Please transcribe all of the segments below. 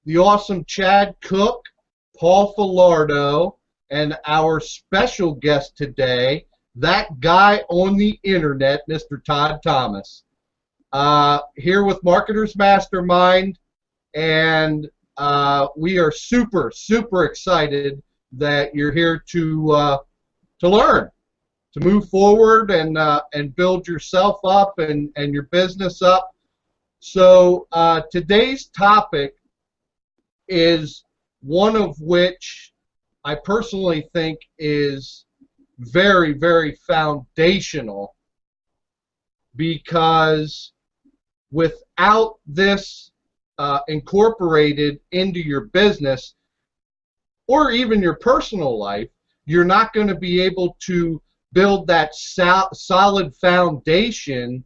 the awesome Chad Cook, Paul Filardo, and our special guest today, that guy on the internet, Mr. Todd Thomas. Here with Marketers Mastermind, and we are super, super excited that you're here to learn, to move forward and build yourself up and your business up. So today's topic is one of which I personally think is very, very foundational, because without this incorporated into your business or even your personal life, you're not going to be able to build that solid foundation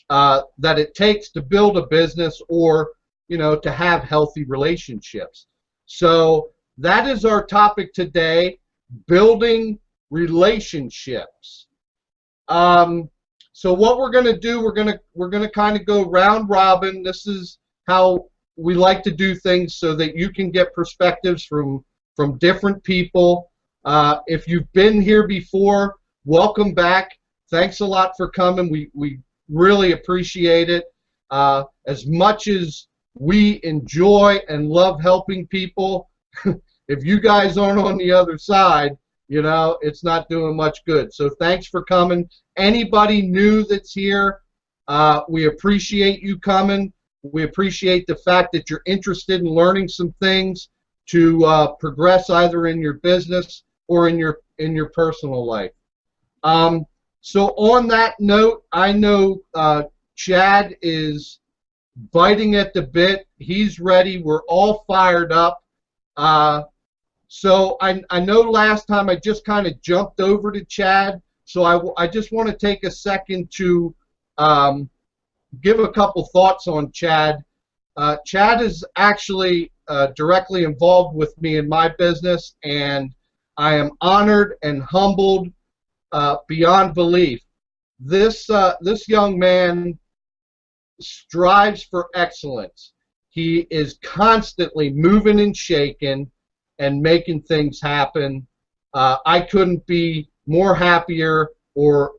that it takes to build a business, or to have healthy relationships. So that is our topic today: building relationships. So what we're going to do, we're going to kind of go round robin. This is how we like to do things, so that you can get perspectives from different people. If you've been here before, welcome back. Thanks a lot for coming. We really appreciate it. As much as we enjoy and love helping people, if you guys aren't on the other side, it's not doing much good. So thanks for coming. Anybody new that's here, we appreciate you coming. We appreciate the fact that you're interested in learning some things to progress either in your business or in your personal life. So on that note, I know Chad is biting at the bit. He's ready. We're all fired up. So I know last time I just kind of jumped over to Chad, so I just want to take a second to give a couple thoughts on Chad. Chad is actually directly involved with me in my business, and I am honored and humbled beyond belief. This young man strives for excellence. He is constantly moving and shaking and making things happen. I couldn't be more happier or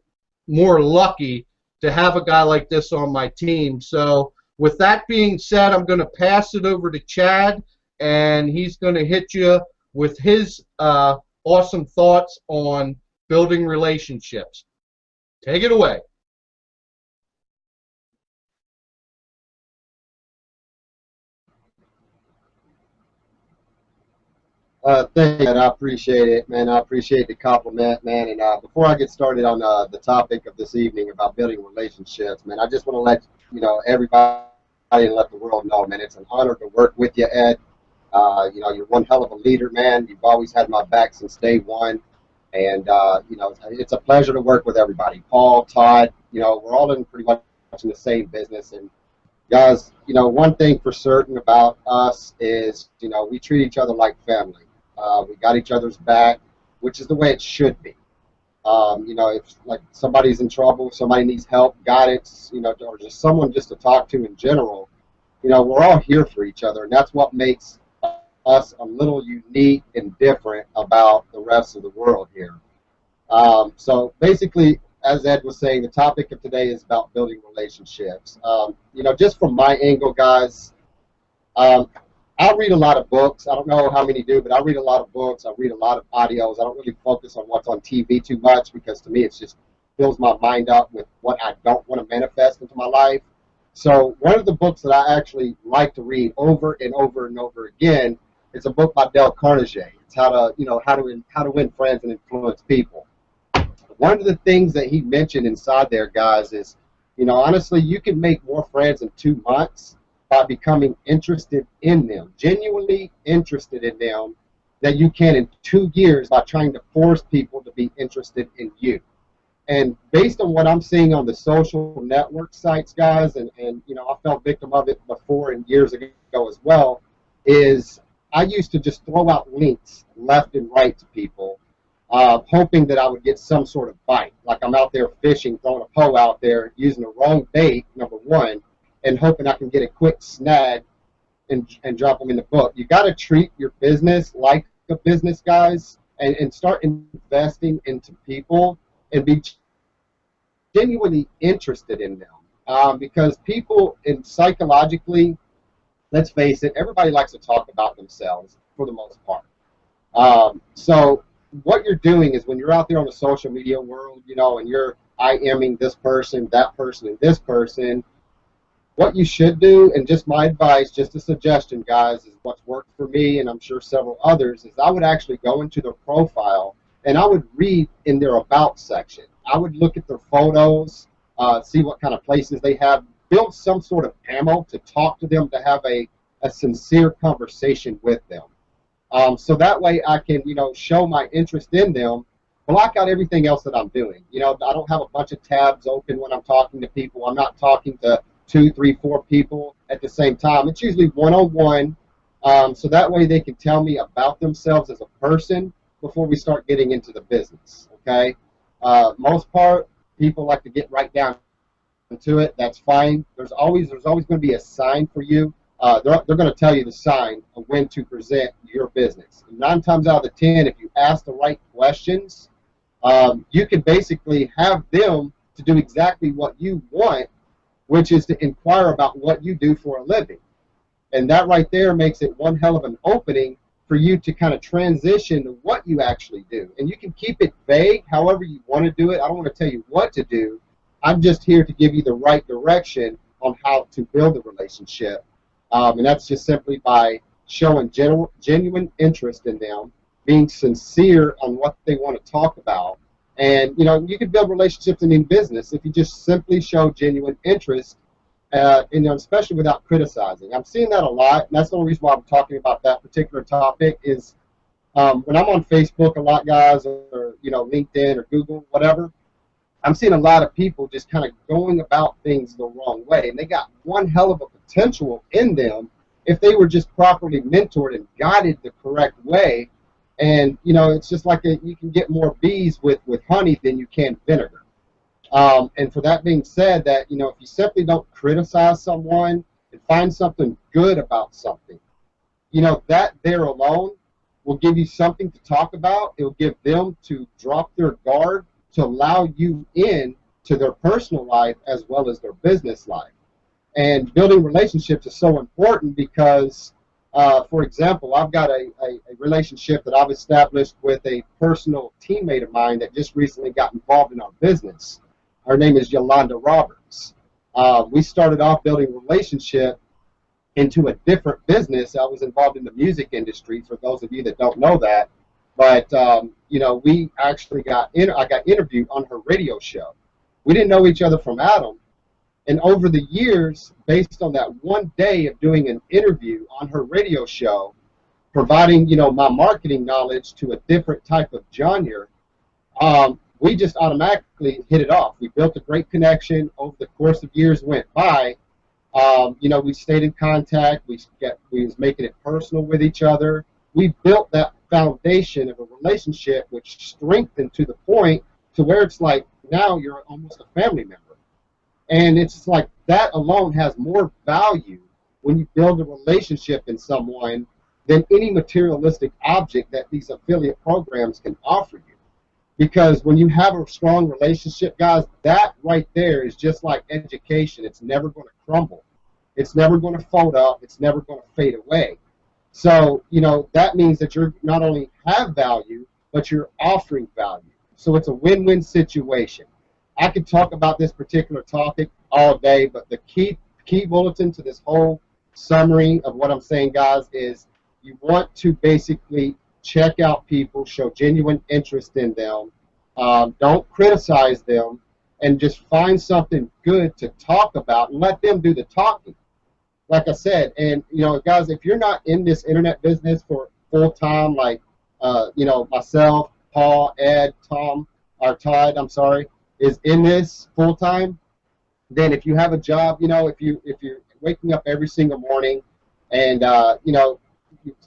more lucky to have a guy like this on my team. So with that being said, I'm going to pass it over to Chad, and he's going to hit you with his awesome thoughts on building relationships. Take it away. Thank you, man. I appreciate it, man. I appreciate the compliment, man. And before I get started on the topic of this evening about building relationships, man, I just want to let everybody and let the world know, man, it's an honor to work with you, Ed. You're one hell of a leader, man. You've always had my back since day one, and it's a pleasure to work with everybody. Paul, Todd, we're all in pretty much in the same business. And guys, one thing for certain about us is, we treat each other like family. We got each other's back, which is the way it should be. If like somebody's in trouble, somebody needs help, guidance, or just someone just to talk to in general, we're all here for each other, and that's what makes us a little unique and different about the rest of the world here. So basically, as Ed was saying, the topic of today is about building relationships. Just from my angle, guys, I read a lot of books. I don't know how many do, but I read a lot of books. I read a lot of audios. I don't really focus on what's on TV too much, because to me it just fills my mind up with what I don't want to manifest into my life. So one of the books that I actually like to read over and over and over again is a book by Dale Carnegie. It's how to win friends and influence people. One of the things that he mentioned inside there, guys, is, honestly, you can make more friends in 2 months by becoming interested in them, genuinely interested in them, than you can in 2 years by trying to force people to be interested in you. And based on what I'm seeing on the social network sites, guys, and I fell victim of it before and years ago as well, is I used to just throw out links left and right to people, hoping that I would get some sort of bite. Like I'm out there fishing, throwing a pole out there, using the wrong bait, number one, and hoping I can get a quick snag and drop them in the book. You got to treat your business like a business, guys, and start investing into people and be genuinely interested in them. Because people, psychologically, let's face it, everybody likes to talk about themselves for the most part. So what you're doing is when you're out there on the social media world, and you're IMing this person, that person, and this person, what you should do, and just my advice, just a suggestion, guys, is what's worked for me, and I'm sure several others, is I would actually go into their profile and I would read in their about section. I would look at their photos, see what kind of places they have, build some sort of ammo to talk to them, to have a sincere conversation with them. So that way I can, show my interest in them, block out everything else that I'm doing. I don't have a bunch of tabs open when I'm talking to people. I'm not talking to 2, 3, 4 people at the same time. It's usually one-on-one, so that way they can tell me about themselves as a person before we start getting into the business, okay? Most part, people like to get right down to it. That's fine. There's always going to be a sign for you. They're going to tell you the sign of when to present your business. 9 times out of 10, if you ask the right questions, you can basically have them to do exactly what you want, which is to inquire about what you do for a living. And that right there makes it one hell of an opening for you to kind of transition to what you actually do. And you can keep it vague however you want to do it. I don't want to tell you what to do. I'm just here to give you the right direction on how to build a relationship. And that's just simply by showing genuine interest in them, being sincere on what they want to talk about. And, you can build relationships in business if you just simply show genuine interest, especially without criticizing. I'm seeing that a lot, and that's the only reason why I'm talking about that particular topic is when I'm on Facebook a lot, guys, or, LinkedIn or Google, whatever, I'm seeing a lot of people just kind of going about things the wrong way. And they got one hell of a potential in them if they were just properly mentored and guided the correct way. And, it's just like you can get more bees with honey than you can vinegar. And for that being said, that, if you simply don't criticize someone and find something good about something, that there alone will give you something to talk about. It will give them to drop their guard to allow you in to their personal life as well as their business life. And building relationships is so important because for example, I've got a relationship that I've established with a personal teammate of mine that just recently got involved in our business. Her name is Yolanda Roberts. We started off building a relationship into a different business. I was involved in the music industry, for those of you that don't know that. But, we actually I got interviewed on her radio show. We didn't know each other from Adam. And over the years, based on that one day of doing an interview on her radio show, providing, my marketing knowledge to a different type of genre, we just automatically hit it off. We built a great connection over the course of years went by. We stayed in contact. We was making it personal with each other. We built that foundation of a relationship which strengthened to the point to where it's like now you're almost a family member. And it's just like that alone has more value when you build a relationship in someone than any materialistic object that these affiliate programs can offer you. Because when you have a strong relationship, guys, that right there is just like education. It's never going to crumble. It's never going to fold up. It's never going to fade away. So, that means that you're not only have value, but you're offering value. So it's a win-win situation. I could talk about this particular topic all day, but the key bulletin to this whole summary of what I'm saying, guys, is you want to basically check out people, show genuine interest in them, don't criticize them, and just find something good to talk about and let them do the talking. Like I said, and guys, if you're not in this internet business for full time, like myself, Paul, Ed, Tom, or Todd, I'm sorry, is in this full time, then if you have a job, if you're waking up every single morning, and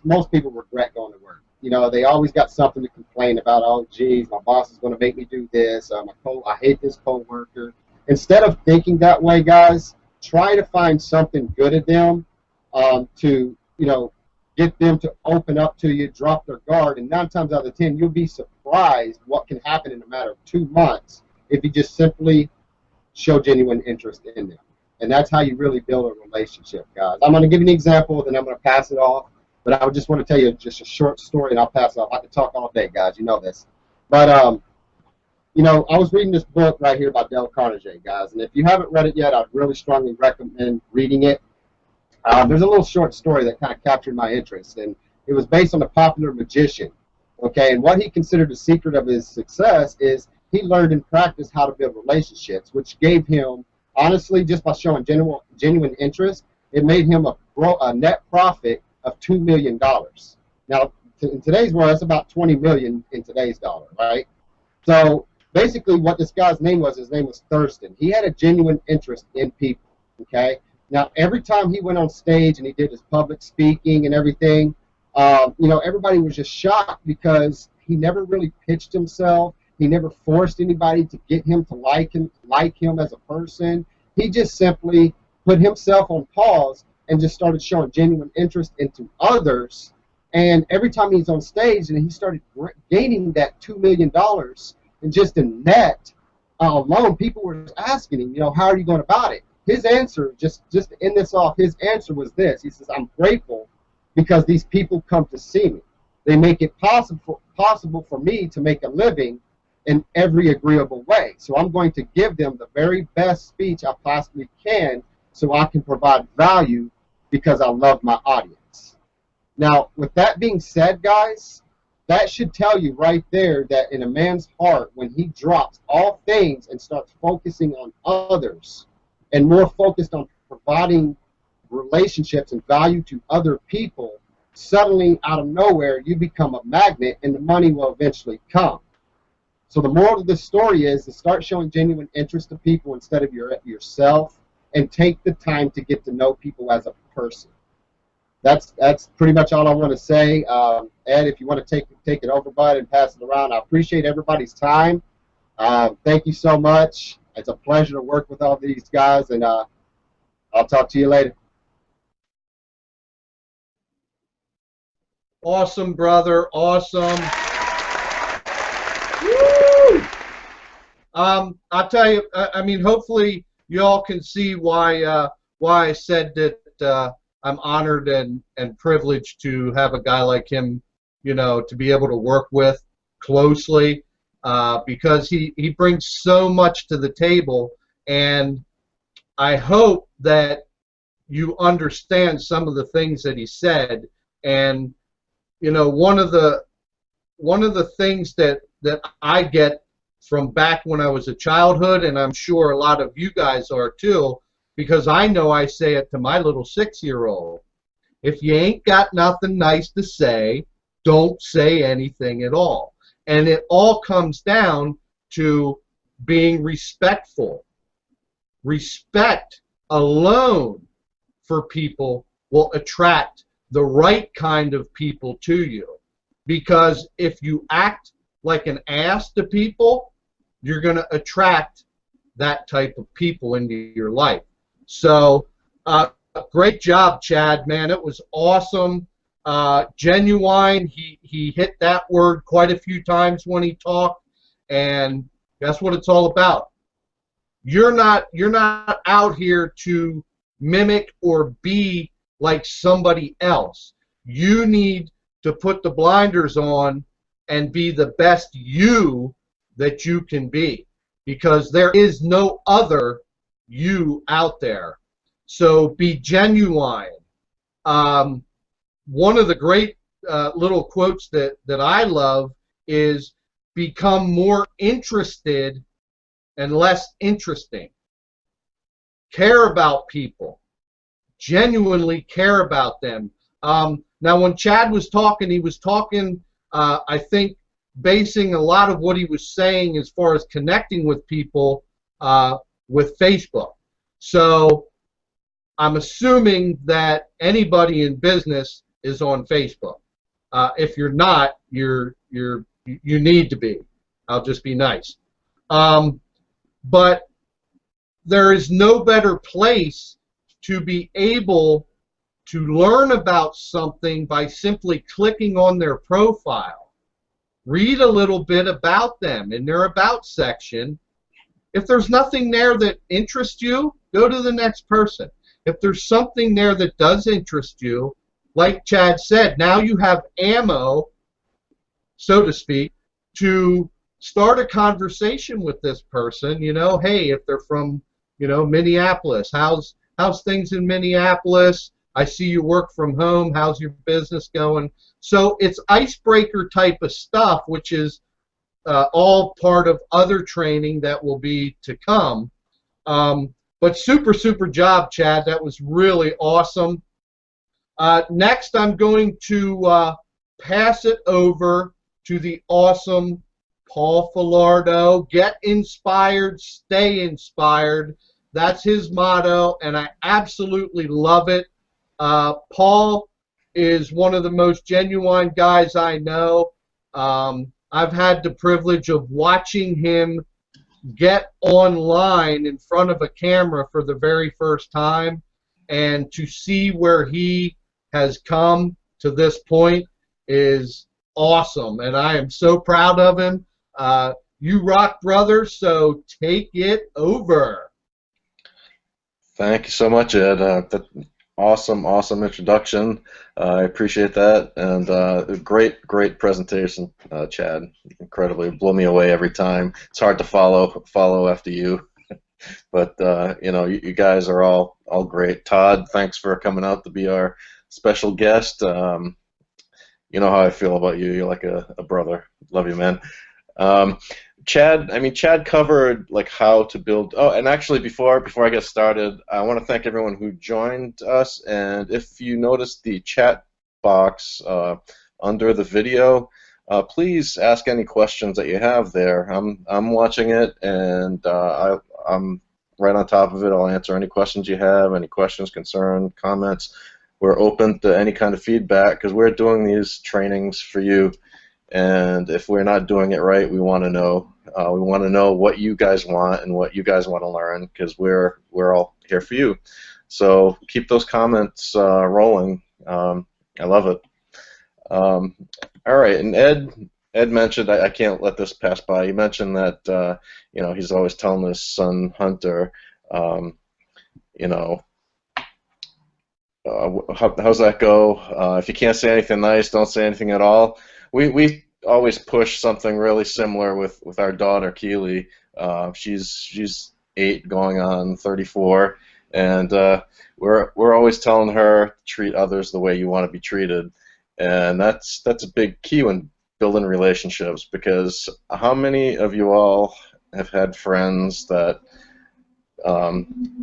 most people regret going to work. They always got something to complain about. Oh, geez, my boss is going to make me do this. I hate this coworker. Instead of thinking that way, guys, try to find something good in them to, get them to open up to you, drop their guard, and 9 times out of 10, you'll be surprised what can happen in a matter of 2 months if you just simply show genuine interest in them. And that's how you really build a relationship, guys. I'm going to give you an example, then I'm going to pass it off. But I just want to tell you just a short story, and I'll pass it off. I can talk all day, guys. You know this. But, I was reading this book right here by Dale Carnegie, guys. And if you haven't read it yet, I'd really strongly recommend reading it. There's a little short story that kind of captured my interest, and it was based on a popular magician, okay? And what he considered the secret of his success is he learned and practiced how to build relationships, which gave him, honestly, just by showing genuine interest, it made him a net profit of $2 million. Now, in today's world, that's about 20 million in today's dollar, right? So basically what this guy's name was, his name was Thurston. He had a genuine interest in people, okay? Now, every time he went on stage and he did his public speaking and everything, everybody was just shocked because he never really pitched himself. He never forced anybody to get him to like him as a person. He just simply put himself on pause and just started showing genuine interest into others. And every time he's on stage and he started gaining that $2 million and just in net alone, people were asking him, how are you going about it? His answer, just to end this off, his answer was this. He says, I'm grateful because these people come to see me. They make it possible for me to make a living in every agreeable way. So I'm going to give them the very best speech I possibly can so I can provide value because I love my audience. Now, with that being said, guys, that should tell you right there that in a man's heart, when he drops all things and starts focusing on others and more focused on providing relationships and value to other people, suddenly out of nowhere, you become a magnet and the money will eventually come. So the moral of this story is to start showing genuine interest to people instead of yourself, and take the time to get to know people as a person. That's pretty much all I want to say. Ed, if you want to take it over, bud, and pass it around, I appreciate everybody's time. Thank you so much. It's a pleasure to work with all these guys, and I'll talk to you later. Awesome, brother. Awesome. Woo! I'll tell you, I mean, hopefully you all can see why I said that I'm honored and privileged to have a guy like him, to be able to work with closely, because he brings so much to the table, and I hope that you understand some of the things that he said. And one of the things that I get from back when I was a childhood, and I'm sure a lot of you guys are too, because I know I say it to my little 6-year-old. If you ain't got nothing nice to say, don't say anything at all. And it all comes down to being respectful. Respect alone for people will attract the right kind of people to you. Because if you act like an ass to people, you're going to attract that type of people into your life. So, great job, Chad, man. It was awesome. Genuine. He hit that word quite a few times when he talked, and that's what it's all about. You're not out here to mimic or be like somebody else. You need to put the blinders on and be the best you that you can be, because there is no other you out there. So be genuine. One of the great little quotes that I love is, become more interested and less interesting. Care about people. Genuinely care about them. Now, when Chad was talking, he was talking, I think, basing a lot of what he was saying as far as connecting with people with Facebook. So I'm assuming that anybody in business is on Facebook. If you're not, you need to be. I'll just be nice. But there is no better place to be able to learn about something by simply clicking on their profile. Read a little bit about them in their About section. If there's nothing there that interests you, go to the next person. If there's something there that does interest you, like Chad said, now you have ammo, so to speak, to start a conversation with this person. You know, hey, if they're from, you know, Minneapolis, how's things in Minneapolis? I see you work from home. How's your business going? So it's icebreaker type of stuff, which is all part of other training that will be to come. But super job, Chad. That was really awesome. Next, I'm going to pass it over to the awesome Paul Filardo. Get inspired, stay inspired. That's his motto, and I absolutely love it. Paul is one of the most genuine guys I know. I've had the privilege of watching him get online in front of a camera for the very first time, and to see where he has come to this point is awesome, and I am so proud of him. You rock, brother, so take it over. Thank you so much, Ed. Awesome introduction. I appreciate that, and great presentation, Chad. Incredibly, blew me away every time. It's hard to follow after you, but you know, you guys are all great. Todd, thanks for coming out to be our special guest. You know how I feel about you. You're like a brother. Love you, man. Chad covered like how to build. Oh, and actually, before I get started, I want to thank everyone who joined us. And if you notice the chat box under the video, please ask any questions that you have there. I'm watching it, and I'm right on top of it. I'll answer any questions you have, any questions, concern, comments. We're open to any kind of feedback because we're doing these trainings for you. And if we're not doing it right, we want to know. We want to know what you guys want and what you guys want to learn, because we're all here for you. So keep those comments rolling. I love it. All right, and Ed mentioned, I can't let this pass by. He mentioned that you know, he's always telling his son Hunter, you know, how's that go? If you can't say anything nice, don't say anything at all. We always push something really similar with our daughter Keely. She's 8 going on 34, and we're always telling her treat others the way you want to be treated, and that's a big key when building relationships, because how many of you all have had friends that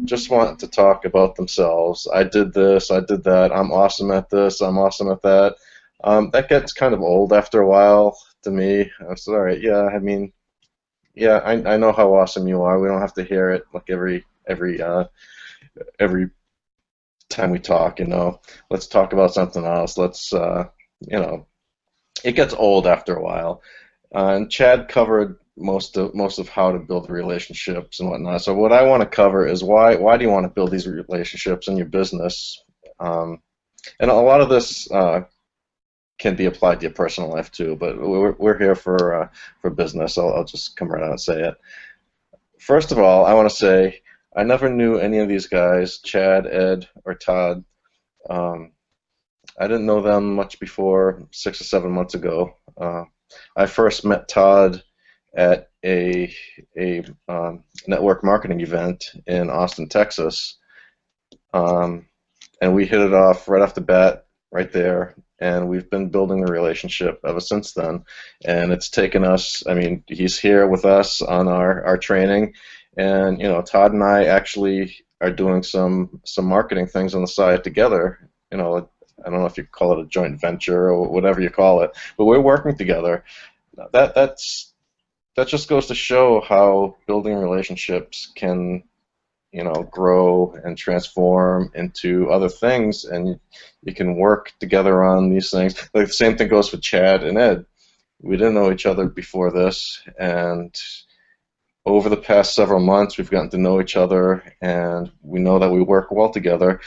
just want to talk about themselves? I did this, I did that, I'm awesome at this, I'm awesome at that. That gets kind of old after a while to me. I said, all right, yeah, I mean, yeah, I know how awesome you are. We don't have to hear it like every time we talk, you know. Let's talk about something else. Let's, you know, it gets old after a while. And Chad covered most of how to build relationships and whatnot. So what I want to cover is why do you want to build these relationships in your business? And a lot of this can be applied to your personal life too, but we're here for business. I'll just come right out and say it. First of all, I want to say I never knew any of these guys, Chad, Ed, or Todd. I didn't know them much before 6 or 7 months ago. I first met Todd at a network marketing event in Austin, Texas, and we hit it off right off the bat, right there. And we've been building the relationship ever since then. And it's taken us, I mean, he's here with us on our training, and you know, Todd and I actually are doing some marketing things on the side together. You know, I don't know if you call it a joint venture or whatever you call it, but we're working together. That just goes to show how building relationships can, you know, grow and transform into other things, and you can work together on these things. Like the same thing goes for Chad and Ed. We didn't know each other before this, and over the past several months we've gotten to know each other, and we know that we work well together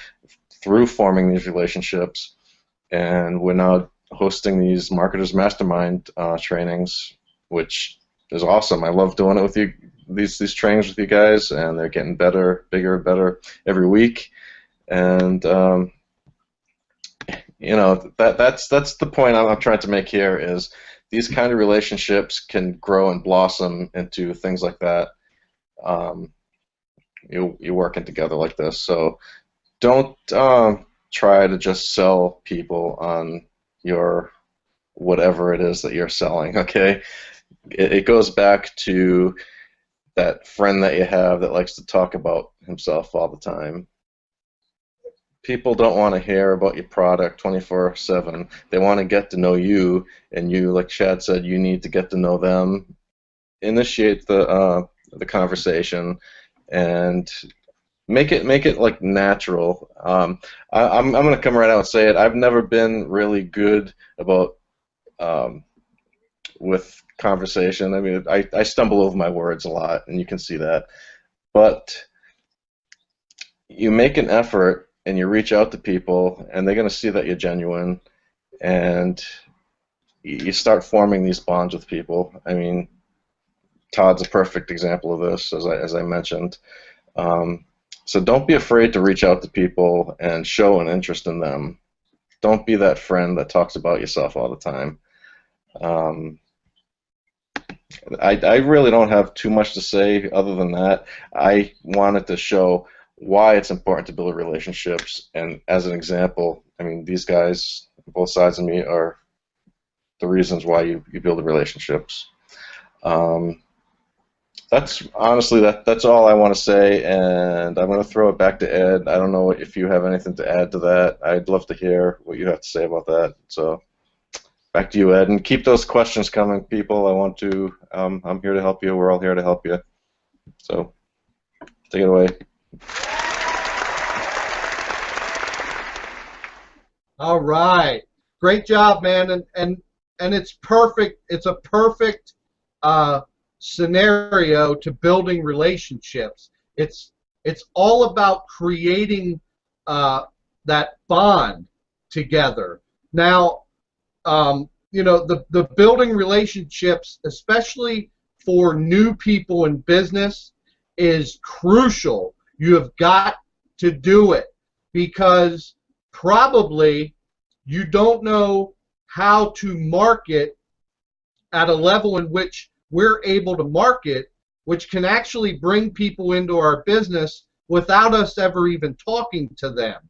through forming these relationships, and we're now hosting these Marketers Mastermind trainings, which is awesome. I love doing it with you, these trainings with you guys, and they're getting better, bigger, and better every week. And you know, that's the point I'm trying to make here, is these kind of relationships can grow and blossom into things like that. You're working together like this, so don't try to just sell people on your whatever it is that you're selling. Okay, it goes back to that friend that you have that likes to talk about himself all the time. People don't want to hear about your product 24/7. They want to get to know you, and you, like Chad said, you need to get to know them. Initiate the conversation, and make it like natural. I'm going to come right out and say it. I've never been really good about with conversation. I mean, I stumble over my words a lot, and you can see that. But you make an effort, and you reach out to people, and they're going to see that you're genuine, and you start forming these bonds with people. I mean, Todd's a perfect example of this, as I mentioned. So don't be afraid to reach out to people and show an interest in them. Don't be that friend that talks about yourself all the time. I really don't have too much to say other than that. I wanted to show why it's important to build relationships, and as an example, I mean, these guys, both sides of me, are the reasons why you build relationships. That's honestly that's all I want to say, and I'm going to throw it back to Ed. I don't know if you have anything to add to that. I'd love to hear what you have to say about that. So back to you, Ed, and keep those questions coming, people. I want to. I'm here to help you. We're all here to help you. So take it away. All right, great job, man, and it's perfect. It's a perfect scenario to building relationships. It's all about creating that bond together. Now, you know, the building relationships, especially for new people in business, is crucial. You have got to do it, because probably you don't know how to market at a level in which we're able to market, which can actually bring people into our business without us ever even talking to them.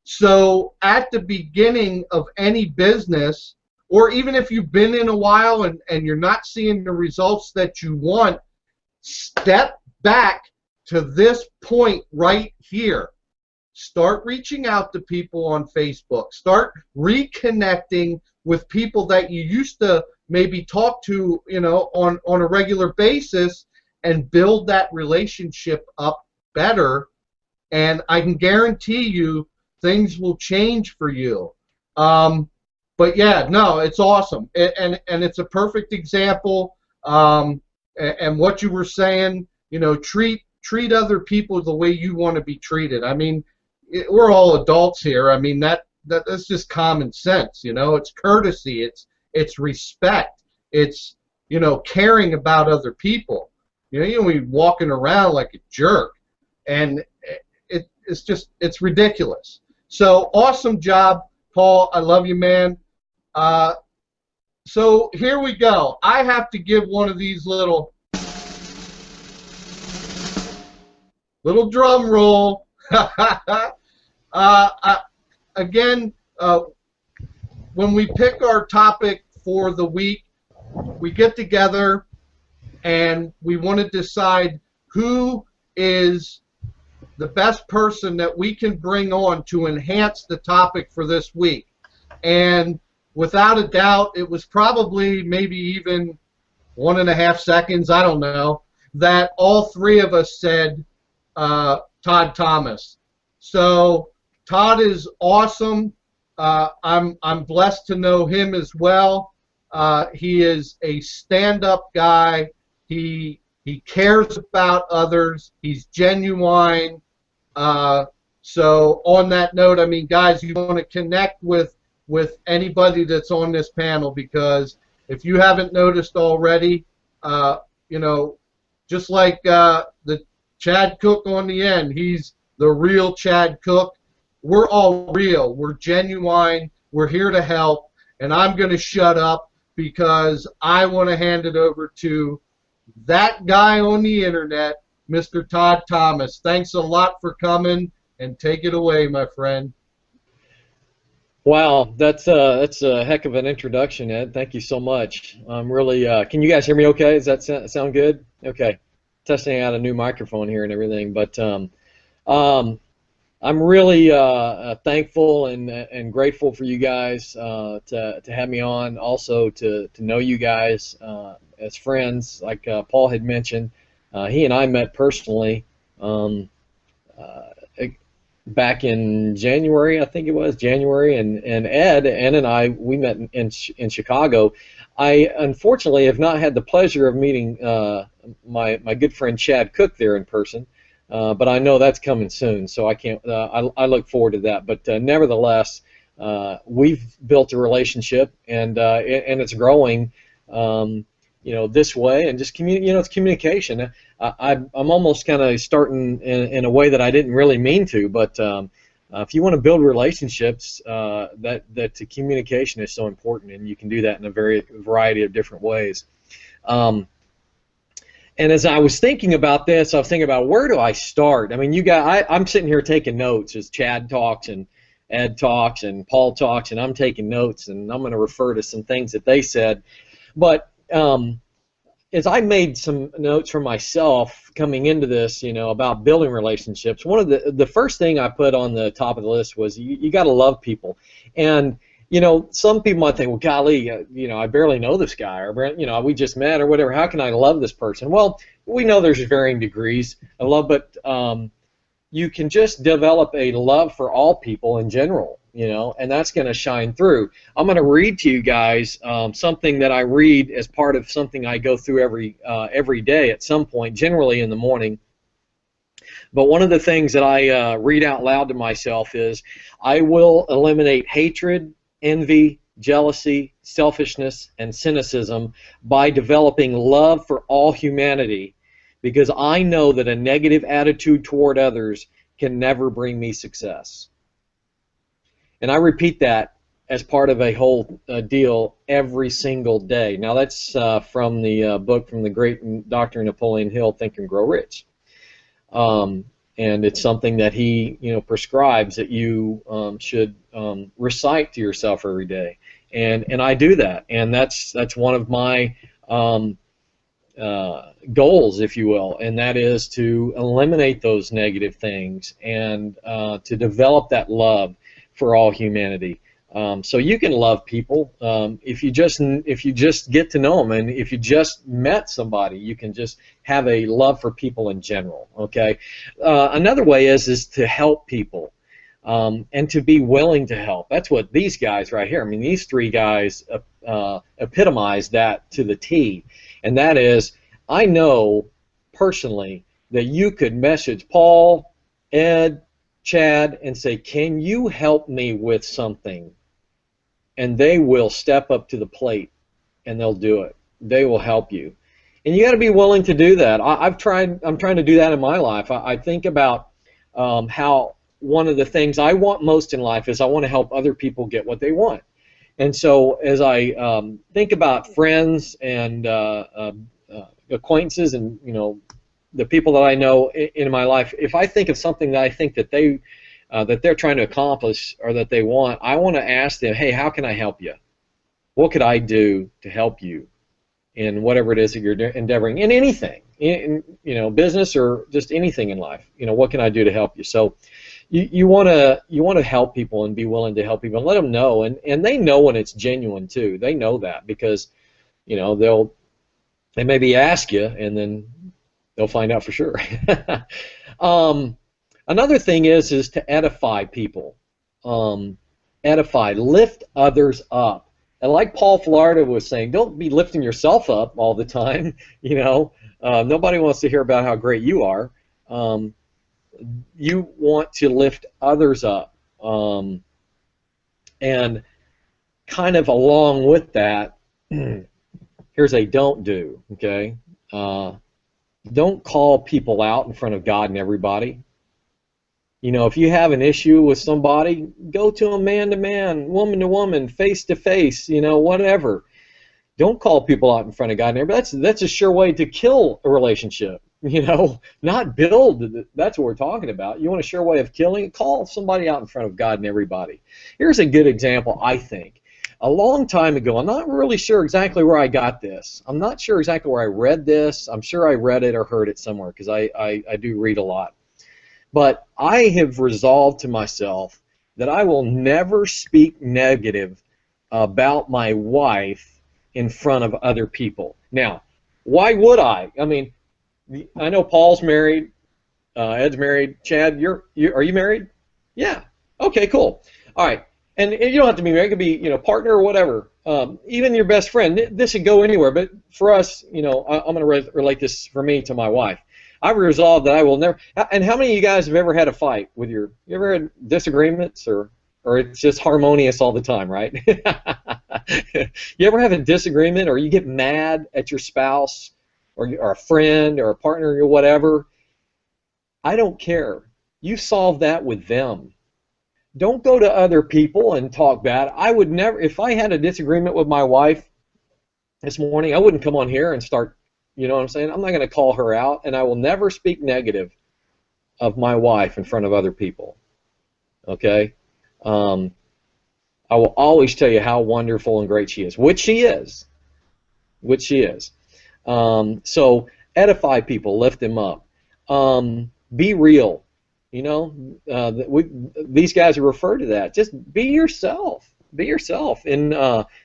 So at the beginning of any business, or even if you've been in a while and you're not seeing the results that you want, step back to this point right here. Start reaching out to people on Facebook. Start reconnecting with people that you used to maybe talk to, you know, on a regular basis, and build that relationship up better. And I can guarantee you things will change for you. But yeah, no, it's awesome, and it's a perfect example. And what you were saying, you know, treat other people the way you want to be treated. I mean, we're all adults here. I mean, that's just common sense, you know. It's courtesy, it's respect, it's, you know, caring about other people. You know, you don't be walking around like a jerk, and it's ridiculous. So awesome job, Paul. I love you, man. So here we go. I have to give one of these little drum roll. Again, when we pick our topic for the week, we get together and we want to decide who is the best person that we can bring on to enhance the topic for this week. And without a doubt, it was probably maybe even 1.5 seconds, I don't know, that all three of us said Todd Thomas. So Todd is awesome. I'm blessed to know him as well. He is a stand-up guy. He cares about others. He's genuine. So on that note, I mean, guys, you want to connect with anybody that's on this panel, because if you haven't noticed already, you know, just like the Chad Cook on the end, he's the real Chad Cook. We're all real. We're genuine. We're here to help. And I'm going to shut up because I want to hand it over to that guy on the internet, Mr. Todd Thomas. Thanks a lot for coming, and take it away, my friend. Wow, that's a heck of an introduction, Ed. Thank you so much. I'm really. Can you guys hear me? Okay, does that sound good? Okay, testing out a new microphone here and everything, but I'm really thankful and grateful for you guys to have me on. Also to know you guys as friends, like Paul had mentioned. He and I met personally back in January, I think it was January, and Ed and I, we met in Chicago. I unfortunately have not had the pleasure of meeting my good friend Chad Cook there in person, but I know that's coming soon, so I can't. I look forward to that. But nevertheless, we've built a relationship, and it's growing. This way, and just it's communication. I'm almost kind of starting in a way that I didn't really mean to, but if you want to build relationships, that the communication is so important, and you can do that in a variety of different ways. And as I was thinking about this, I was thinking about, where do I start? I mean, I'm sitting here taking notes as Chad talks and Ed talks and Paul talks, and I'm taking notes, and I'm going to refer to some things that they said. But as I made some notes for myself coming into this, about building relationships, one of the first thing I put on the top of the list was you got to love people. And some people might think, well, golly, I barely know this guy, or we just met, or whatever. How can I love this person? Well, we know there's varying degrees of love, but you can just develop a love for all people in general. And that's going to shine through. I'm going to read to you guys something that I read as part of something I go through every day at some point, generally in the morning. But one of the things that I read out loud to myself is, I will eliminate hatred, envy, jealousy, selfishness, and cynicism by developing love for all humanity, because I know that a negative attitude toward others can never bring me success. And I repeat that as part of a whole deal every single day. Now that's from the book from the great Dr. Napoleon Hill, Think and Grow Rich. And it's something that he prescribes that you should recite to yourself every day. And I do that. And that's one of my goals, if you will, and that is to eliminate those negative things and to develop that love for all humanity. So you can love people if you just get to know them, and if you just met somebody, you can just have a love for people in general. Okay. Another way is to help people and to be willing to help. That's what these guys right here. I mean, these three guys epitomize that to the T, and that is, I know personally that you could message Paul, Ed, Chad, and say, can you help me with something? And they will step up to the plate, and they'll do it. They will help you. And you got to be willing to do that. I'm trying to do that in my life. I think about how one of the things I want most in life is I want to help other people get what they want. And so as I think about friends and acquaintances and the people that I know in my life, if I think of something that I think that they're trying to accomplish or that they want, I want to ask them, hey, how can I help you? What could I do to help you in whatever it is that you're endeavoring in anything, in business or just anything in life? What can I do to help you? So you want to help people and be willing to help people and let them know, and they know when it's genuine too. They know that because they maybe ask you and then they'll find out for sure. Another thing is to edify people. Edify, lift others up. And like Paul Florida was saying, don't be lifting yourself up all the time. Nobody wants to hear about how great you are. you want to lift others up, and kind of along with that, here's a don't do. Okay, don't call people out in front of God and everybody. You know, if you have an issue with somebody, go to them man to man, woman to woman, face to face, you know, whatever. Don't call people out in front of God and everybody. That's a sure way to kill a relationship, you know, not build. That's what we're talking about. You want a sure way of killing? Call somebody out in front of God and everybody. Here's a good example, I think. A long time ago, I'm not really sure exactly where I got this. I'm not sure exactly where I read this. I'm sure I read it or heard it somewhere because I do read a lot. But I have resolved to myself that I will never speak negative about my wife in front of other people. Now, why would I? I mean, I know Paul's married, Ed's married. Chad, are you married? Yeah. Okay, cool. All right. And you don't have to be married. It could be, you know, partner or whatever. Even your best friend. This could go anywhere. But for us, you know, I'm going to relate this for me to my wife. I've resolved that I will never. And how many of you guys have ever had a fight with you ever had disagreements, or it's just harmonious all the time, right? You ever have a disagreement, or you get mad at your spouse, or a friend, or a partner, or whatever? I don't care. You solve that with them. Don't go to other people and talk bad. I would never. If I had a disagreement with my wife this morning, I wouldn't come on here and start. You know what I'm saying? I'm not going to call her out, and I will never speak negative of my wife in front of other people. Okay? I will always tell you how wonderful and great she is, which she is. Which she is. So edify people, lift them up. Be real. You know, these guys refer to that. Just be yourself. Be yourself in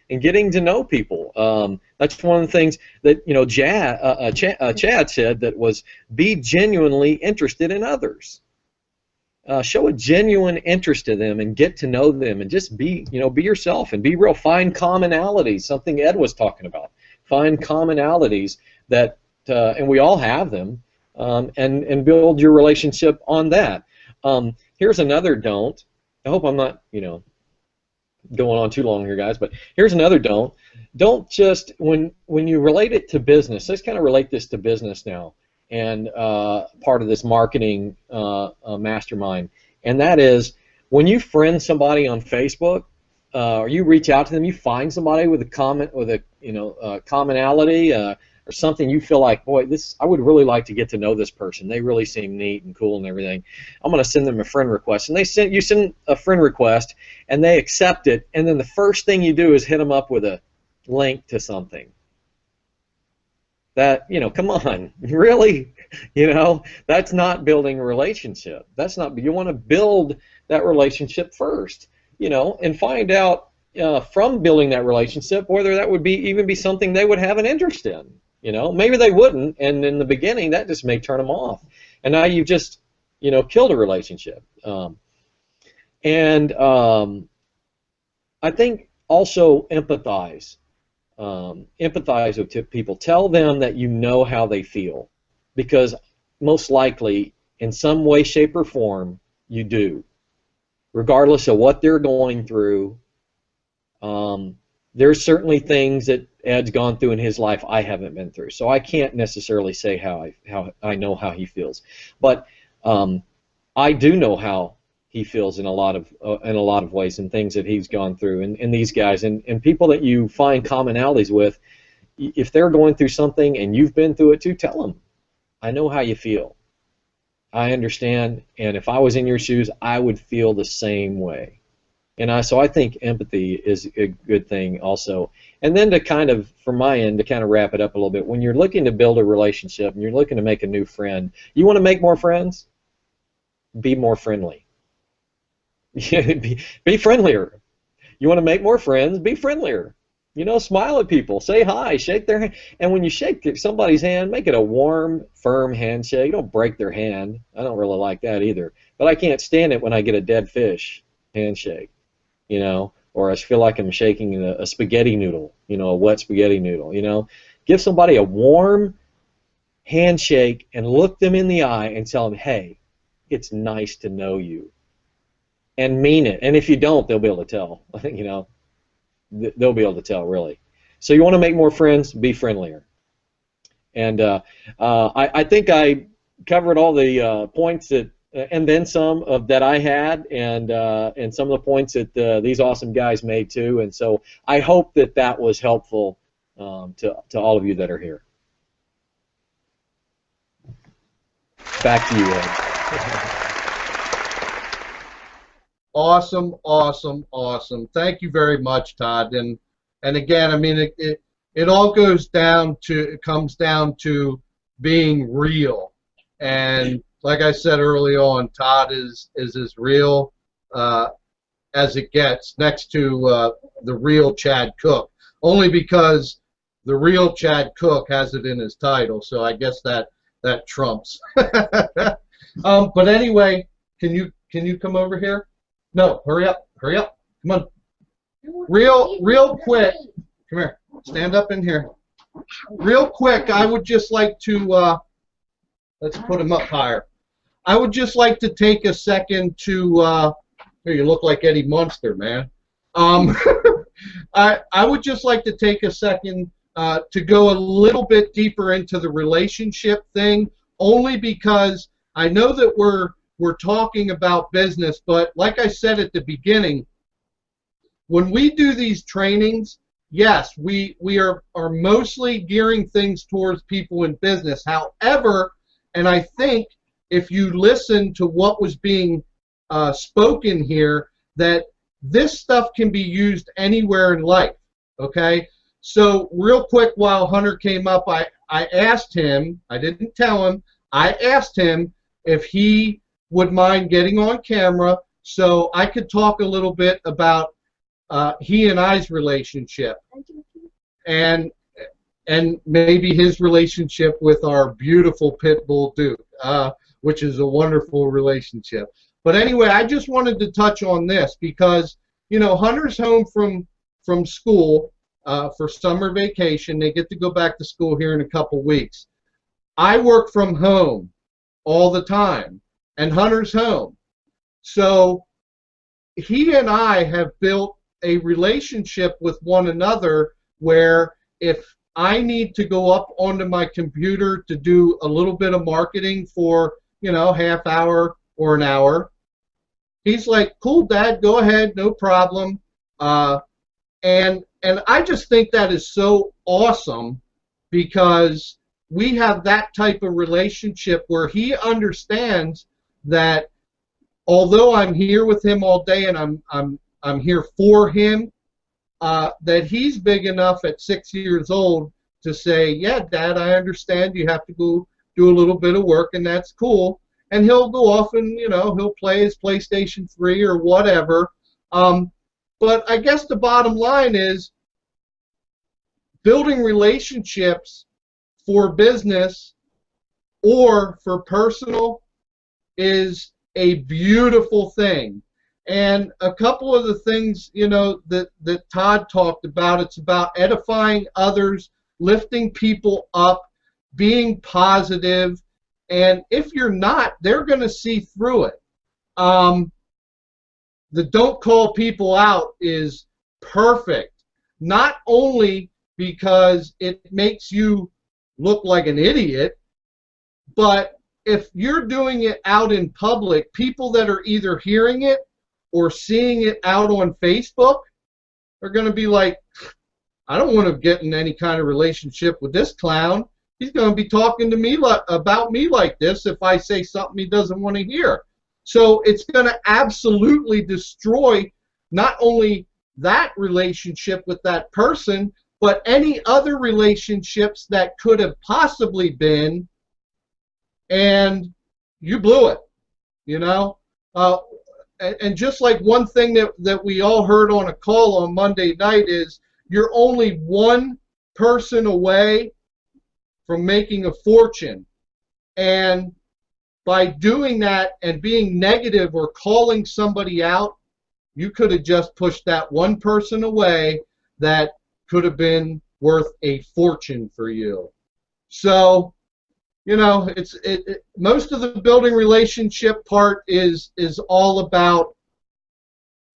getting to know people. That's one of the things that, you know, Chad said, that was be genuinely interested in others. Show a genuine interest in them and get to know them, and just be yourself and be real. Find commonalities. Something Ed was talking about. Find commonalities that, and we all have them, and build your relationship on that. Here's another don't. I hope I'm not, you know, going on too long here, guys, but here's another don't. Don't just, when you relate it to business, let's kind of relate this to business now, and part of this marketing mastermind, and that is when you friend somebody on Facebook, or you reach out to them, you find somebody with a comment, with a, you know, commonality, or something you feel like, boy, I would really like to get to know this person. They really seem neat and cool and everything. I'm going to send them a friend request. And you send a friend request, and they accept it, and then the first thing you do is hit them up with a link to something. That, you know, come on, really? You know, that's not building a relationship. That's not, you want to build that relationship first, you know, and find out from building that relationship whether that would even be something they would have an interest in. You know, maybe they wouldn't, and in the beginning that just may turn them off, and now you've just, you know, killed a relationship. I think also empathize. Empathize with people. Tell them that you know how they feel, because most likely, in some way, shape, or form, you do, regardless of what they're going through. There's certainly things that Ed's gone through in his life I haven't been through, so I can't necessarily say how I know how he feels, but I do know how he feels in a lot of ways, and things that he's gone through, and these guys and people that you find commonalities with. If they're going through something and you've been through it too, tell them, I know how you feel. I understand, and if I was in your shoes, I would feel the same way. And so I think empathy is a good thing also. And then to kind of, from my end, to kind of wrap it up a little bit, when you're looking to build a relationship and you're looking to make a new friend, you want to make more friends? Be more friendly. Be friendlier. You want to make more friends? Be friendlier. You know, smile at people, say hi, shake their hand. And when you shake somebody's hand, make it a warm, firm handshake. Don't break their hand. I don't really like that either. But I can't stand it when I get a dead fish handshake. You know, or I feel like I'm shaking a spaghetti noodle, you know, a wet spaghetti noodle, you know. Give somebody a warm handshake and look them in the eye and tell them, hey, it's nice to know you, and mean it. And if you don't, they'll be able to tell. You know, they'll be able to tell, really. So you want to make more friends, be friendlier. And I think I covered all the points that, and then some of that I had, and some of the points that these awesome guys made too. And so I hope that that was helpful to all of you that are here. Back to you, Ed. Awesome, awesome, awesome. Thank you very much, Todd. And again, I mean, it all comes down to being real. And like I said early on, Todd is as real as it gets, next to the real Chad Cook. Only because the real Chad Cook has it in his title, so I guess that trumps. But anyway, can you come over here? No, hurry up, come on. Real quick, come here, stand up in here. Real quick, I would just like to, let's put him up higher. I would just like to take a second to, here, you look like Eddie Munster, man. I would just like to take a second to go a little bit deeper into the relationship thing, only because I know that we're talking about business, but like I said at the beginning, when we do these trainings, yes, we are mostly gearing things towards people in business. However, and I think if you listen to what was being spoken here, that this stuff can be used anywhere in life, okay? So real quick, while Hunter came up, I asked him, I didn't tell him, I asked him if he would mind getting on camera so I could talk a little bit about he and I's relationship and maybe his relationship with our beautiful pit bull Duke, which is a wonderful relationship. But anyway, I just wanted to touch on this because, you know, Hunter's home from school for summer vacation. They get to go back to school here in a couple weeks. I work from home all the time, and Hunter's home. So he and I have built a relationship with one another where if I need to go up onto my computer to do a little bit of marketing for, you know, half hour or an hour, he's like, cool, Dad, go ahead, no problem. And I just think that is so awesome because we have that type of relationship where he understands that although I'm here with him all day and I'm here for him, that he's big enough at 6 years old to say, yeah, Dad, I understand you have to go do a little bit of work, and that's cool. And he'll go off and, you know, he'll play his PlayStation 3 or whatever. But I guess the bottom line is building relationships for business or for personal is a beautiful thing. And a couple of the things, you know, that Todd talked about, it's about edifying others, lifting people up, being positive, and if you're not, they're going to see through it. The don't call people out is perfect, not only because it makes you look like an idiot, but if you're doing it out in public, people that are either hearing it or seeing it out on Facebook are going to be like, I don't want to get in any kind of relationship with this clown. He's going to be talking to me about me like this if I say something he doesn't want to hear. So it's going to absolutely destroy not only that relationship with that person, but any other relationships that could have possibly been, and you blew it, you know? And just like one thing that we all heard on a call on Monday night is you're only one person away from making a fortune. And by doing that and being negative or calling somebody out, you could have just pushed that one person away that could have been worth a fortune for you. So most of the building relationship part is all about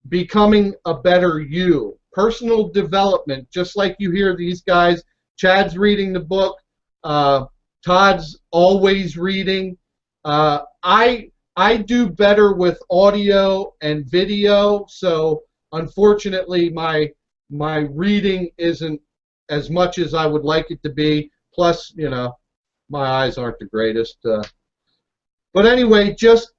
becoming a better you. Personal development, just like you hear these guys. Chad's reading the book. Todd's always reading. I do better with audio and video, so unfortunately my reading isn't as much as I would like it to be. Plus, my eyes aren't the greatest. But anyway, just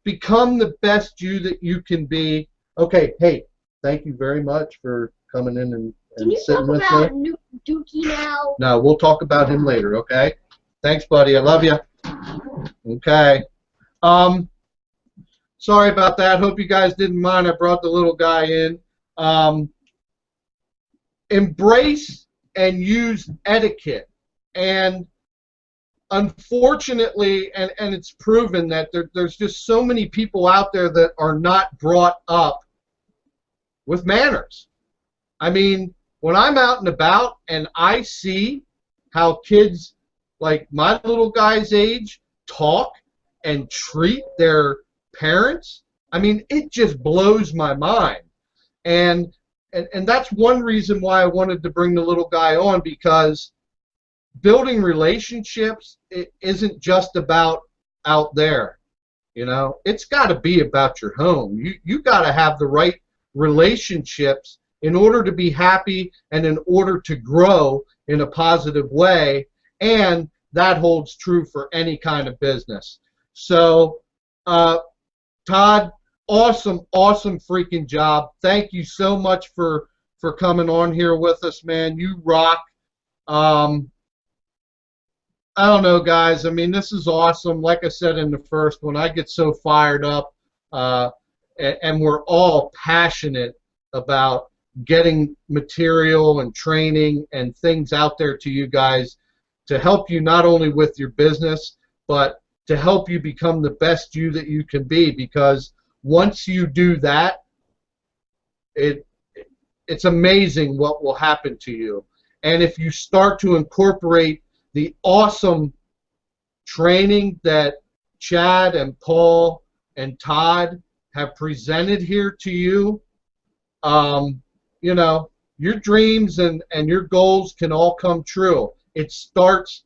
become the best you that you can be. Okay, hey, thank you very much for coming in and sitting with me. Can you talk about Dookie now? No, we'll talk about him later, okay? Thanks, buddy. I love you. Okay. Sorry about that. Hope you guys didn't mind. I brought the little guy in. Embrace and use etiquette. And unfortunately, and it's proven that there's just so many people out there that are not brought up with manners. I mean, when I'm out and about and I see how kids like my little guy's age talk and treat their parents, I mean, it just blows my mind. And that's one reason why I wanted to bring the little guy on, because building relationships, it isn't just about out there. It's got to be about your home. You got to have the right relationships in order to be happy and in order to grow in a positive way, and that holds true for any kind of business. So, Todd, awesome freaking job. Thank you so much for coming on here with us, man. You rock. I don't know, guys. I mean, this is awesome. Like I said in the first one, I get so fired up, and we're all passionate about getting material and training and things out there to you guys to help you not only with your business, but to help you become the best you that you can be. Because once you do that, it's amazing what will happen to you. And if you start to incorporate the awesome training that Chad and Paul and Todd have presented here to you, your dreams and your goals can all come true. It starts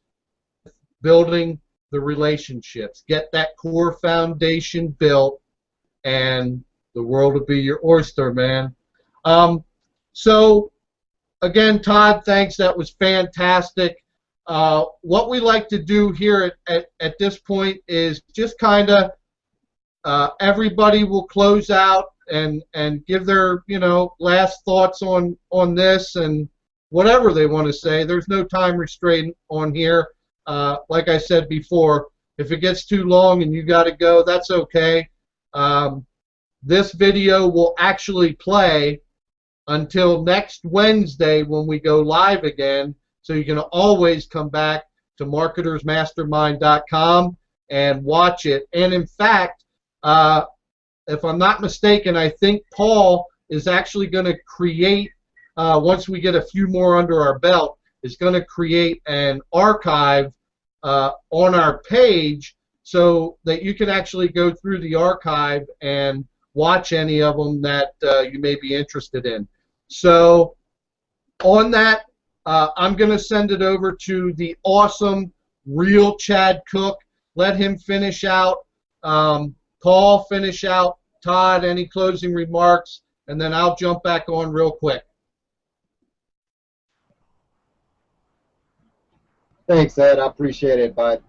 building the relationships. Get that core foundation built, and the world will be your oyster, man. So, again, Todd, thanks. That was fantastic. What we like to do here at this point is just kind of everybody will close out and give their last thoughts on this and whatever they want to say. There's no time restraint on here. Like I said before, if it gets too long and you got to go, that's okay. This video will actually play until next Wednesday when we go live again. So you can always come back to marketersmastermind.com and watch it. And in fact, if I'm not mistaken, I think Paul is actually going to create, once we get a few more under our belt, is going to create an archive on our page so that you can actually go through the archive and watch any of them that you may be interested in. So on that, I'm going to send it over to the awesome, real Chad Cook. Let him finish out. Paul, finish out. Todd, any closing remarks? And then I'll jump back on real quick. Thanks, Ed. I appreciate it, bud.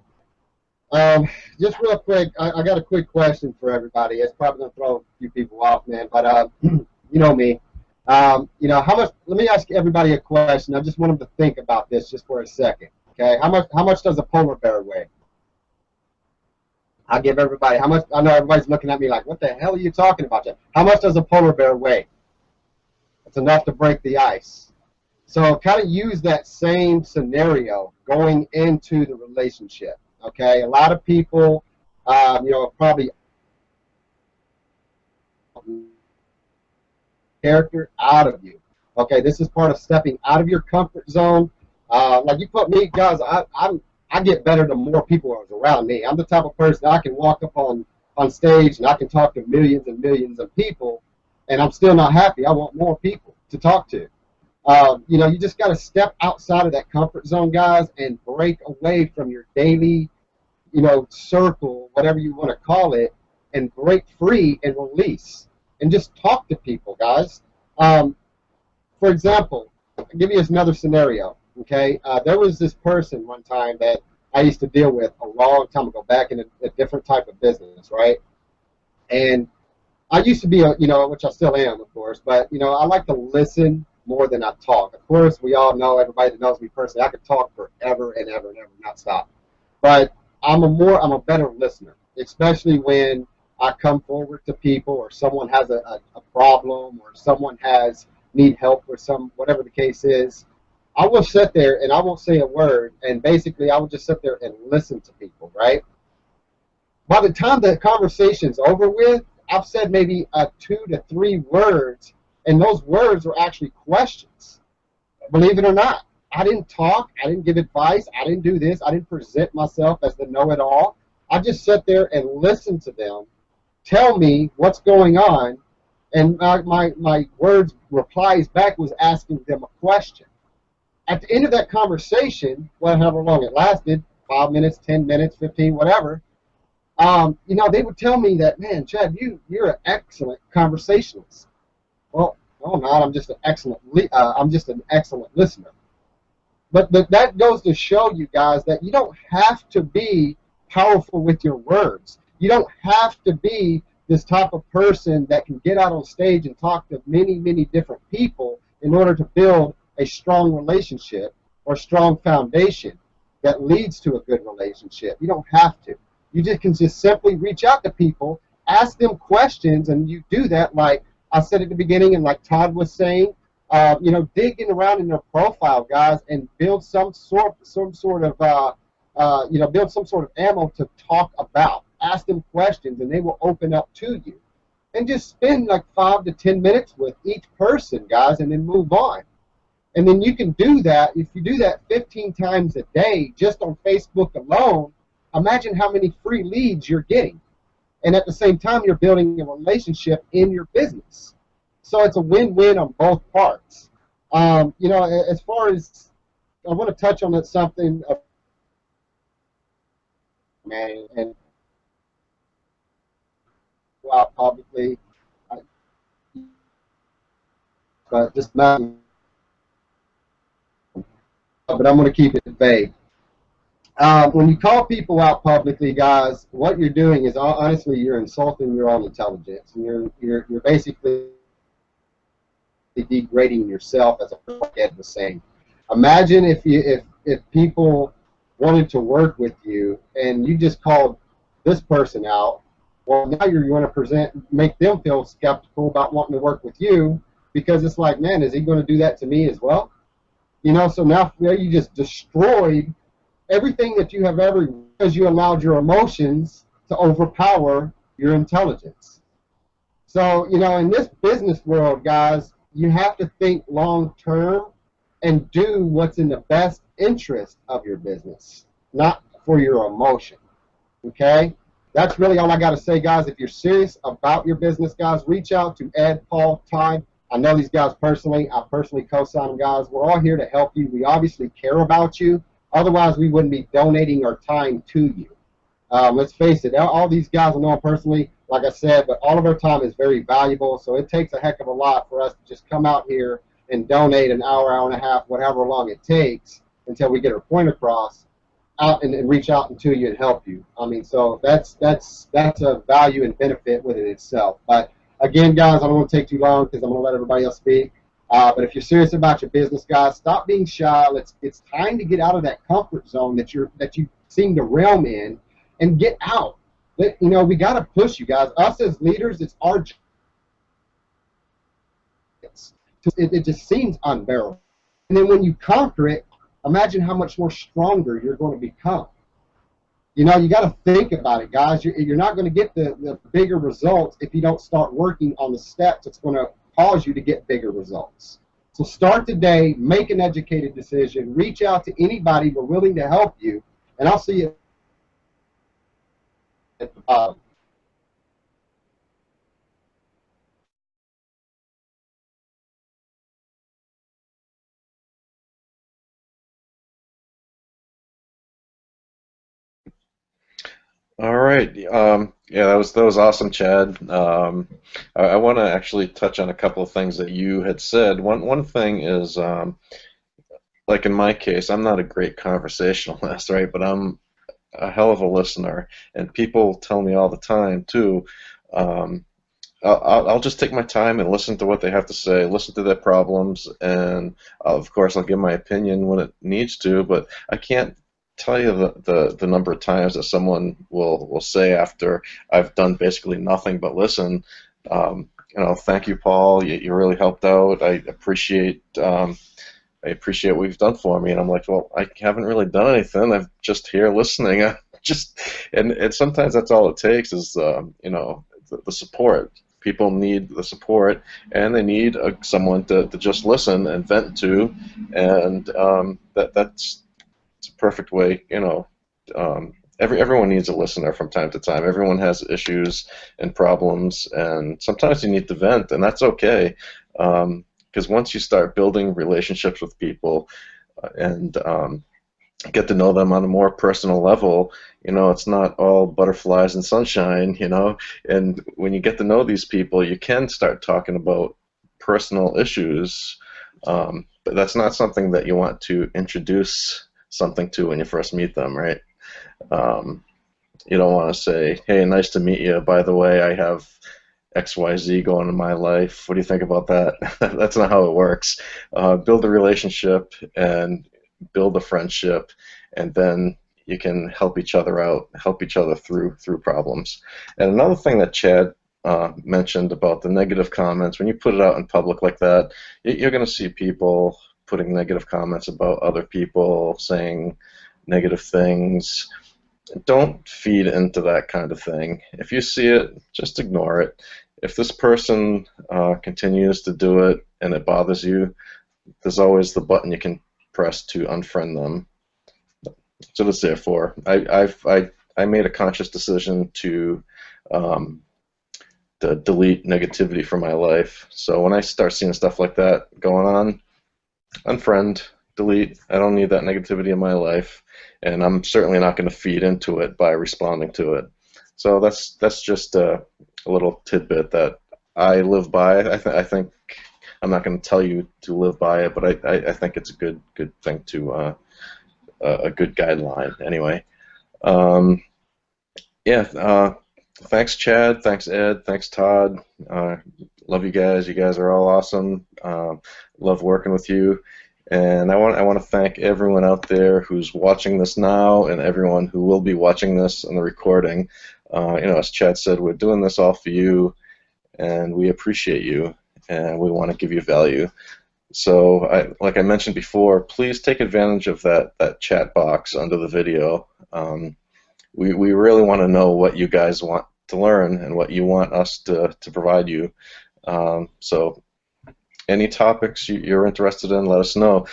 Just real quick, I got a quick question for everybody. It's probably going to throw a few people off, man, but you know me. How much? Let me ask everybody a question. I just want them to think about this just for a second. Okay, how much does a polar bear weigh? I'll give everybody how much. I know everybody's looking at me like, what the hell are you talking about, Jeff? How much does a polar bear weigh? It's enough to break the ice. So kind of use that same scenario going into the relationship. Okay, a lot of people, probably character out of you. Okay, this is part of stepping out of your comfort zone. Like you put me, guys, I get better the more people are around me. I'm the type of person I can walk up on stage and I can talk to millions and millions of people, and I'm still not happy. I want more people to talk to. You know, you just got to step outside of that comfort zone, guys, and break away from your daily, you know, circle, whatever you want to call it, and break free and release and just talk to people, guys. For example, I'll give you another scenario, okay? There was this person one time that I used to deal with a long time ago, back in a different type of business, right? And I used to be, you know, which I still am, of course, but, you know, I like to listen more than I talk. Of course, we all know, everybody that knows me personally, I could talk forever and ever and ever, not stop. But I'm a better listener, especially when I come forward to people, or someone has a problem, or someone need help with whatever the case is. I will sit there and I won't say a word, and basically I will just sit there and listen to people, right? By the time the conversation's over with, I've said maybe 2 to 3 words, and those words were actually questions. Believe it or not, I didn't talk, I didn't give advice, I didn't do this, I didn't present myself as the know-it-all. I just sat there and listened to them tell me what's going on, and my words replies back was asking them a question. At the end of that conversation, however long it lasted, 5 minutes, 10 minutes, 15, whatever, you know, they would tell me that, man, Chad, you're an excellent conversationalist. Well, no, I'm not. I'm just an excellent listener. But that goes to show you guys that you don't have to be powerful with your words. You don't have to be this type of person that can get out on stage and talk to many, many different people in order to build a strong relationship or strong foundation that leads to a good relationship. You don't have to. You can just simply reach out to people, ask them questions, and you do that like I said at the beginning, and like Todd was saying, you know, digging around in their profile, guys, and build some sort of you know, build some sort of ammo to talk about. Ask them questions, and they will open up to you. And just spend like 5 to 10 minutes with each person, guys, and then move on. And then you can do that. If you do that 15 times a day just on Facebook alone, imagine how many free leads you're getting. And at the same time, you're building a relationship in your business. So it's a win-win on both parts. You know, as far as I want to touch on something, man, and go out publicly, but just not. But I'm going to keep it vague. When you call people out publicly, guys, what you're doing is honestly you're insulting your own intelligence, and you're basically degrading yourself, as Ed was saying. Imagine if people wanted to work with you and you just called this person out. Well, now you're going to make them feel skeptical about wanting to work with you, because it's like, man, is he going to do that to me as well? You know, so now you just destroyed everything that you have ever, because you allowed your emotions to overpower your intelligence. So, you know, in this business world, guys, you have to think long term and do what's in the best interest of your business, not for your emotion. Okay? That's really all I got to say, guys. If you're serious about your business, guys, reach out to Ed, Paul, Todd. I know these guys personally. I personally co-sign them, guys. We're all here to help you. We obviously care about you. Otherwise, we wouldn't be donating our time to you. Let's face it, all these guys I know them personally, like I said, but all of our time is very valuable, so it takes a heck of a lot for us to just come out here and donate an hour, hour and a half, whatever long it takes until we get our point across, out and reach out to you and help you. I mean, so that's a value and benefit within itself. But again, guys, I don't want to take too long because I'm going to let everybody else speak. But if you're serious about your business, guys, stop being shy. It's time to get out of that comfort zone that you seem to realm in, and get out. You know, we got to push you guys. Us as leaders, it's our job. It just seems unbearable. And then when you conquer it, imagine how much more stronger you're going to become. You know, you got to think about it, guys. You're not going to get the bigger results if you don't start working on the steps that's going to cause you to get bigger results. So start today, make an educated decision, reach out to anybody. We're willing to help you. and I'll see you at the bottom. All right. Yeah, that was awesome, Chad. I want to actually touch on a couple of things that you had said. One thing is, like in my case, I'm not a great conversationalist, right? But I'm a hell of a listener, and people tell me all the time too. Um, I'll just take my time and listen to what they have to say, listen to their problems, and of course I'll give my opinion when it needs to. But I can't tell you the number of times that someone will say after I've done basically nothing but listen, you know, thank you, Paul. You really helped out. I appreciate what you've done for me. And I'm like, well, I haven't really done anything. I'm just here listening. Just and sometimes that's all it takes is you know, the support. People need the support, and they need someone to just listen and vent to, and that's it's a perfect way. You know, everyone needs a listener from time to time. Everyone has issues and problems, and sometimes you need to vent, and that's okay. Because once you start building relationships with people and get to know them on a more personal level, you know, it's not all butterflies and sunshine, you know, and when you get to know these people, you can start talking about personal issues, but that's not something that you want to introduce something to when you first meet them, right? You don't want to say, hey, nice to meet you, by the way, I have XYZ going in my life. What do you think about that? That's not how it works. Build a relationship and build a friendship, and then you can help each other out, help each other through problems. And another thing that Chad mentioned about the negative comments, when you put it out in public like that, you're going to see people putting negative comments about other people, saying negative things. Don't feed into that kind of thing. If you see it, just ignore it. If this person continues to do it and it bothers you, there's always the button you can press to unfriend them. So that's there for. I made a conscious decision to delete negativity from my life. So when I start seeing stuff like that going on, unfriend, delete. I don't need that negativity in my life, and I'm certainly not going to feed into it by responding to it. So that's just a little tidbit that I live by. I think I'm not going to tell you to live by it, but I think it's a good thing to a good guideline anyway. Yeah. Thanks, Chad. Thanks, Ed. Thanks, Todd. Love you guys. You guys are all awesome. Love working with you. And I want to thank everyone out there who's watching this now, and everyone who will be watching this on the recording. You know, as Chad said, we're doing this all for you, and we appreciate you, and we want to give you value. So, like I mentioned before, please take advantage of that chat box under the video. We really want to know what you guys want to learn and what you want us to provide you. So any topics you're interested in, let us know.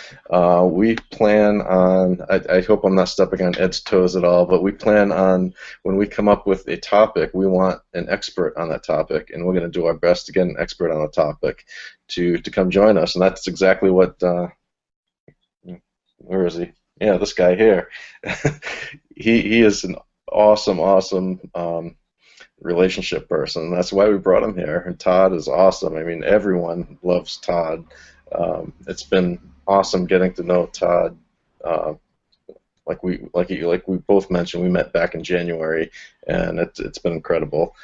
We plan on, I hope I'm not stepping on Ed's toes at all, but we plan on, when we come up with a topic, we want an expert on that topic, and we're going to do our best to get an expert on the topic to come join us. And that's exactly what, where is he? Yeah, this guy here. He is an awesome relationship person. That's why we brought him here. And Todd is awesome. I mean, everyone loves Todd. It's been awesome getting to know Todd. Like we both mentioned, we met back in January, and it's been incredible.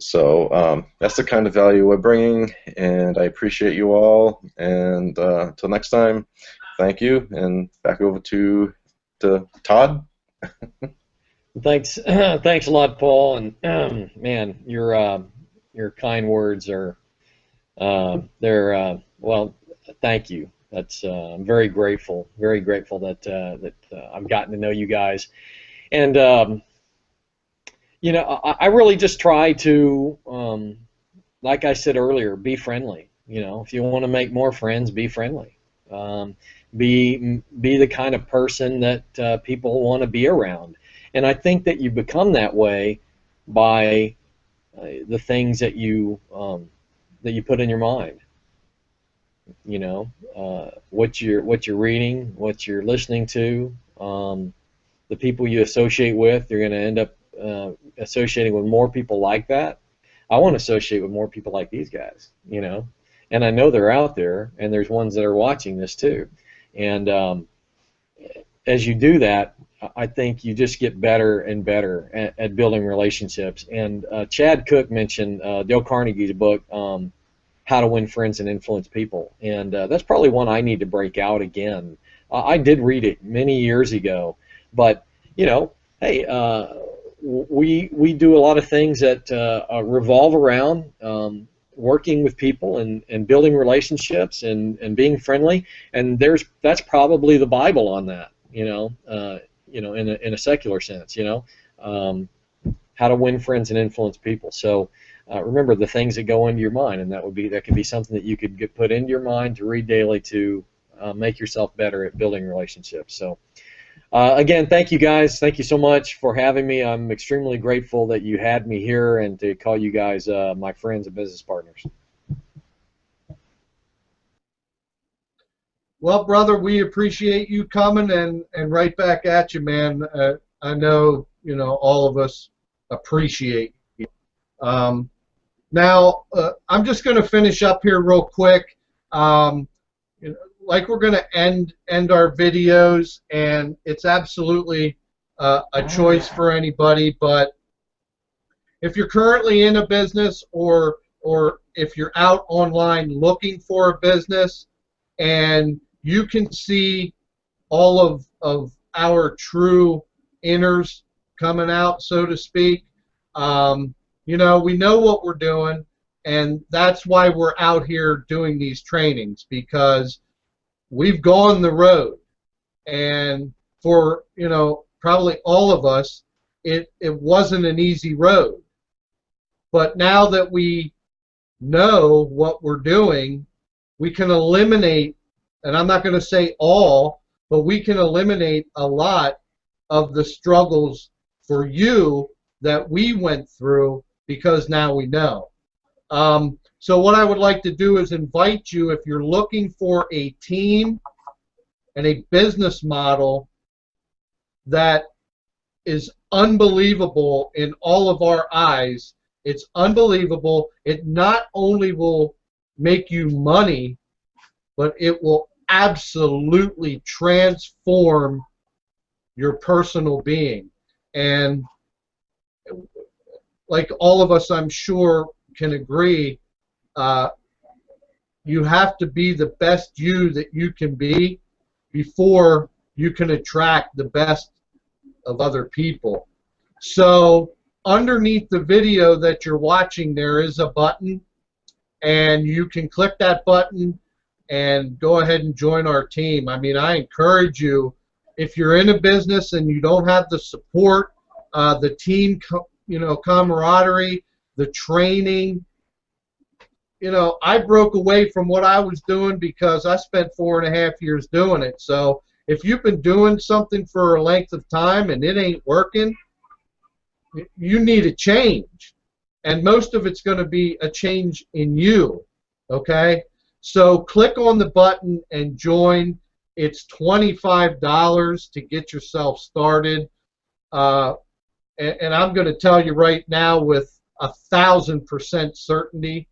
So that's the kind of value we're bringing, and I appreciate you all. And until next time, thank you, and back over to Todd. Thanks a lot, Paul. And man, your kind words are well. Thank you. That's I'm very grateful that I've gotten to know you guys, and you know, I really just try to, like I said earlier, be friendly. You know, if you want to make more friends, be friendly. Be the kind of person that people want to be around. And I think that you become that way by the things that you put in your mind. You know, what you're reading, what you're listening to, the people you associate with. You're going to end up associating with more people like that. I want to associate with more people like these guys, you know, and I know they're out there, and there's ones that are watching this too. And as you do that, I think you just get better and better at building relationships. And Chad Cook mentioned Dale Carnegie's book, How to Win Friends and Influence People, and that's probably one I need to break out again. I did read it many years ago, but you know, hey, we do a lot of things that revolve around working with people and building relationships and being friendly, and that's probably the Bible on that, you know, in a secular sense, you know, how to win friends and influence people. So remember the things that go into your mind, and that could be something that you could put into your mind to read daily to make yourself better at building relationships. So again, thank you guys. Thank you so much for having me. I'm extremely grateful that you had me here and to call you guys my friends and business partners. Well, brother, we appreciate you coming and right back at you, man. I know, you know, all of us appreciate you. Now, I'm just going to finish up here real quick. You know, like we're going to end our videos, and it's absolutely a choice for anybody. But if you're currently in a business, or if you're out online looking for a business, and you can see all of our true inners coming out, so to speak, you know, we know what we're doing, and that's why we're out here doing these trainings, because we've gone the road, and for, you know, probably all of us, it wasn't an easy road. But now that we know what we're doing, we can eliminate, and I'm not going to say all, but we can eliminate a lot of the struggles for you that we went through, because now we know. So what I would like to do is invite you, if you're looking for a team and a business model that is unbelievable in all of our eyes. It's unbelievable. It not only will make you money, but it will absolutely transform your personal being. And like all of us, I'm sure, can agree, you have to be the best you that you can be before you can attract the best of other people. So underneath the video that you're watching, there is a button, and you can click that button and go ahead and join our team. I mean, I encourage you, if you're in a business and you don't have the support, the team, you know, camaraderie, the training, you know, I broke away from what I was doing because I spent 4.5 years doing it. So if you've been doing something for a length of time and it ain't working, you need a change. And most of it's going to be a change in you, okay? So click on the button and join. It's $25 to get yourself started. And I'm going to tell you right now with 1,000% certainty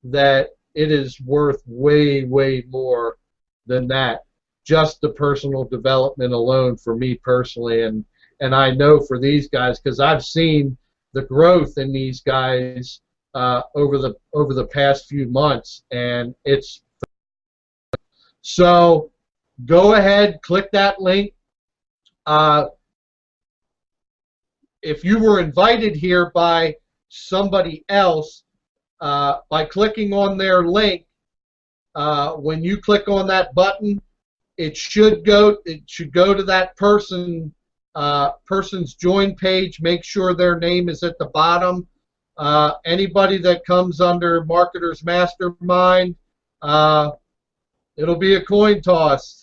that it is worth way, way more than that. Just the personal development alone for me personally, and I know for these guys, because I've seen the growth in these guys over the past few months, and it's so. Go ahead, click that link. If you were invited here by somebody else, by clicking on their link, when you click on that button, it should go to that person's join page. Make sure their name is at the bottom. Anybody that comes under Marketers Mastermind, It'll be a coin toss.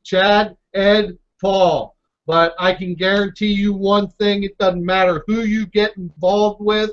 Chad, Ed, Paul. But I can guarantee you one thing, it doesn't matter who you get involved with,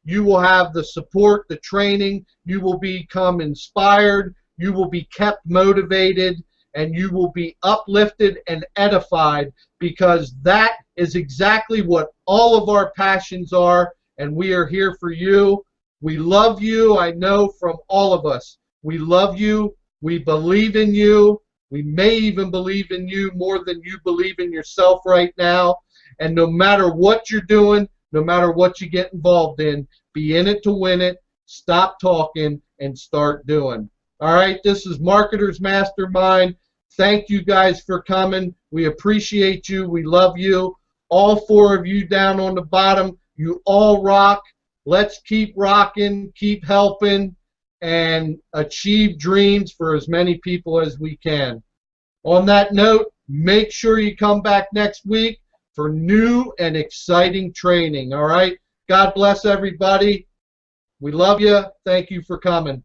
you will have the support, the training, you will become inspired, you will be kept motivated, and you will be uplifted and edified, because that is exactly what all of our passions are, and we are here for you. We love you, I know, from all of us. We love you. We believe in you. We may even believe in you more than you believe in yourself right now. And no matter what you're doing, no matter what you get involved in, be in it to win it. Stop talking and start doing. All right, this is Marketers Mastermind. Thank you guys for coming. We appreciate you. We love you. All 4 of you down on the bottom, you all rock. Let's keep rocking, keep helping, and achieve dreams for as many people as we can. On that note, make sure you come back next week for new and exciting training, all right? God bless everybody. We love you. Thank you for coming.